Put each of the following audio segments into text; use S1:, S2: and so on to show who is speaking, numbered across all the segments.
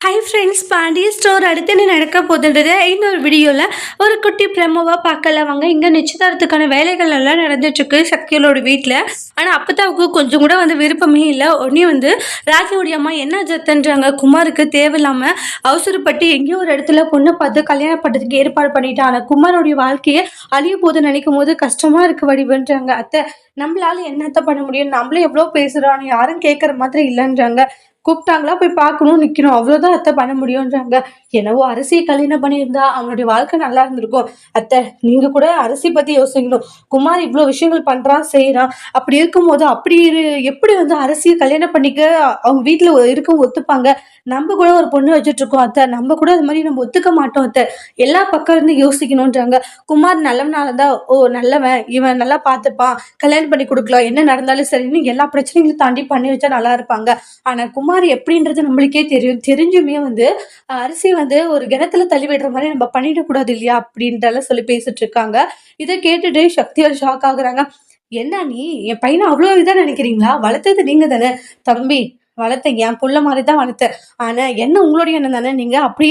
S1: Hi friends, Pandi store அடுத்து என்ன நடக்க போகுதுன்றது இன்னொரு வீடியோவில் ஒரு குட்டி பிரமோவாக பார்க்கலாம் வாங்க. இங்கே நிச்சயதார்த்தத்துக்கான வேலைகள் எல்லாம் நடந்துட்டுருக்கு சக்தியோட வீட்டில். ஆனால் அப்பத்தாவுக்கு கொஞ்சம் கூட விருப்பமே இல்லை. உடனே ராஜாவுடைய அம்மா என்ன ஜத்துன்றாங்க, குமாருக்கு தேவையில்லாமல் அவசரப்பட்டு எங்கேயோ ஒரு இடத்துல பொண்ணை பார்த்து கல்யாணம் பண்ணுறதுக்கு ஏற்பாடு பண்ணிட்டான். ஆனால் குமாரோடைய வாழ்க்கையை அழிய போது நினைக்கும் போது கஷ்டமாக இருக்கு வடிவுன்றாங்க. அத்தை, நம்மளால என்னத்த பண்ண முடியும், நம்மளும் எவ்வளோ பேசுகிறோம், யாரும் கேட்குற மாதிரி இல்லைன்றாங்க. கூப்பிட்டாங்களா போய் பார்க்கணும் நிற்கணும், அவ்வளோதான் அத்தை பண்ண முடியுன்றாங்க. என்னவோ அரசியை கல்யாணம் பண்ணியிருந்தா அவனுடைய வாழ்க்கை நல்லா இருந்திருக்கும். அத்தை, நீங்கள் கூட அரசி பற்றி யோசிக்கணும். குமார் இவ்வளோ விஷயங்கள் பண்ணுறான் செய்கிறான். அப்படி இருக்கும்போது எப்படி அரசியை கல்யாணம் பண்ணிக்க அவங்க வீட்டில் இருக்கவங்க ஒத்துப்பாங்க? நம்ம கூட ஒரு பொண்ணு வச்சுட்ருக்கோம் அத்தை, நம்ம கூட அது மாதிரி நம்ம ஒத்துக்க மாட்டோம் அத்தை. எல்லா பக்கம் இருந்து யோசிக்கணுன்றாங்க. குமார் நல்லவனால இருந்தா, ஓ நல்லவன், இவன் நல்லா பார்த்துப்பான், கல்யாணம் பண்ணி கொடுக்கலாம், என்ன நடந்தாலும் சரின்னு எல்லா பிரச்சனைகளையும் தாண்டி பண்ணி வச்சா நல்லா இருப்பாங்க. ஆனால் குமார் எப்படின்றது நம்மளுக்கே தெரியும். தெரிஞ்சுமே அரிசி ஒரு கிணத்துல தள்ளி விடுற மாதிரி நம்ம பண்ணிடக்கூடாது இல்லையா அப்படின்றலாம் சொல்லி பேசிட்டு இருக்காங்க. இதை கேட்டுட்டு சக்தியால் ஷாக் ஆகுறாங்க. என்ன நீ என் பையனை அவ்வளோ இதாக நினைக்கிறீங்களா? வளர்த்தது நீங்க தானே தம்பி, வளர்த்தேன், என் புள்ள மாதிரி தான் வளர்த்தேன். ஆனா என்ன உங்களுடைய எண்ணம் தானே, நீங்க அப்படி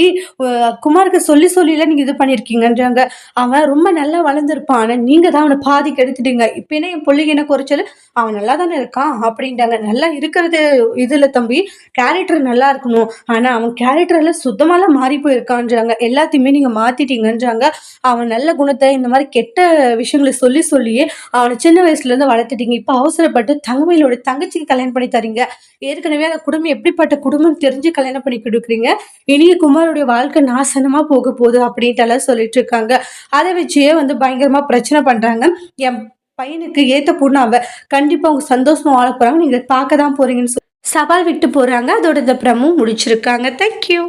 S1: குமாருக்கு சொல்லி சொல்லில நீங்க இது பண்ணிருக்கீங்கன்றாங்க. அவன் ரொம்ப நல்லா வளர்ந்துருப்பான், ஆனா நீங்க தான் அவனை பாதி கெடுத்துட்டீங்க. இப்ப என்ன என் பிள்ளைக்கு என்ன குறைச்சல், அவன் நல்லா தானே இருக்கான் அப்படின்ட்டாங்க. நல்லா இருக்கிறது இதுல தம்பி, கேரக்டர் நல்லா இருக்கணும், ஆனா அவன் கேரக்டர்ல சுத்தமாலாம் மாறி போயிருக்கான்றாங்க. எல்லாத்தையுமே நீங்க மாத்திட்டீங்கன்றாங்க. அவன் நல்ல குணத்தை இந்த மாதிரி கெட்ட விஷயங்களை சொல்லி சொல்லியே அவனை சின்ன வயசுல இருந்து வளர்த்துட்டீங்க. இப்ப அவசரப்பட்டு தங்கமயிலோட தங்கச்சிக்கு கல்யாணம் பண்ணி தரீங்க. ஏற்கனவே அந்த குடும்பம் எப்படிப்பட்ட குடும்பம் தெரிஞ்சு கல்யாணம் பண்ணி கொடுக்குறீங்க. இனிய குமாரோடைய வாழ்க்கை நாசனமா போக போகுது அப்படின்ட்டு எல்லாம் சொல்லிட்டு இருக்காங்க. அதை வச்சே பயங்கரமா பிரச்சனை பண்றாங்க. என் பையனுக்கு ஏத்த பொண்ணு அவ, கண்டிப்பா அவங்க சந்தோஷமா வாழ போறாங்க, நீங்க பார்க்க தான் போறீங்கன்னு சொல்லி சவால் விட்டு போறாங்க. அதோட இந்த பிரமும் முடிச்சிருக்காங்க. தேங்க்யூ.